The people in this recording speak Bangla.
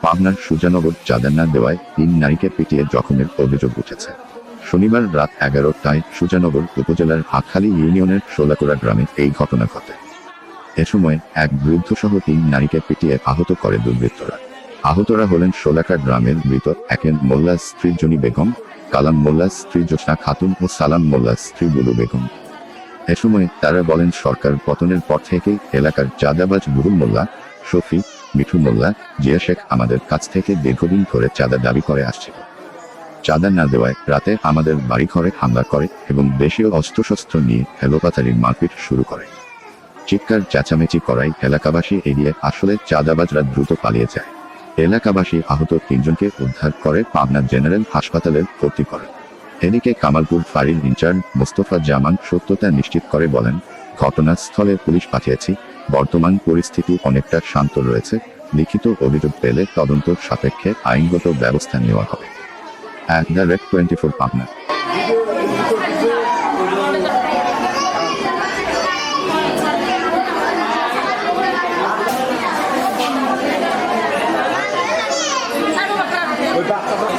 পাবনার সুজানগর চাঁদা না দেওয়ায় 3 নারীকে পিটিয়ে জখমের অভিযোগ উঠেছে। শনিবার রাত 11টায় সুজানগর উপজেলার হাটখালী ইউনিয়নের শোলাকুড়া গ্রামে এই ঘটনা ঘটে। এ সময় এক বৃদ্ধসহ 3 নারীকে পিটিয়ে আহত করে দুর্বৃত্তরা। আহতরা হলেন শোলাকা গ্রামের মৃত একেন মোল্লার স্ত্রী জনি বেগম, কালাম মোল্লার স্ত্রী জোসনা খাতুন ও সালাম মোল্লার স্ত্রী বুলু বেগম। এ সময় তারা বলেন, সরকার পতনের পর থেকেই এলাকার চাঁদাবাজ বুরুল মোল্লা, শফি, মিঠু মোল্লা, জিয়া শেখ আমাদের কাছ থেকে দীর্ঘদিন ধরে চাঁদা দাবি করে আসছিল। চাঁদা না দেওয়ায় রাতে আমাদের বাড়িঘরে হামলা করে এবং দেশীয় অস্ত্রশস্ত্র নিয়ে এলোপাতাড়ি মারপিট শুরু করে। চিৎকার চেঁচামেচি করায় এলাকাবাসী এড়িয়ে আসলে চাঁদাবাজরা দ্রুত পালিয়ে যায়। এলাকাবাসী আহত 3 জনকে উদ্ধার করে পাবনা জেনারেল হাসপাতালে ভর্তি করে। এদিকে কামালপুর ফাঁড়ির ইনচার্জ মোস্তফা জামান সত্যতা নিশ্চিত করে বলেন, ঘটনাস্থলে পুলিশ পাঠিয়েছি, বর্তমান পরিস্থিতি অনেকটা শান্ত রয়েছে, লিখিত অভিযোগ পেলে তদন্ত সাপেক্ষে আইনগত ব্যবস্থা নেওয়া হবে। @24 পাবনা। ওই বাচ্চাটা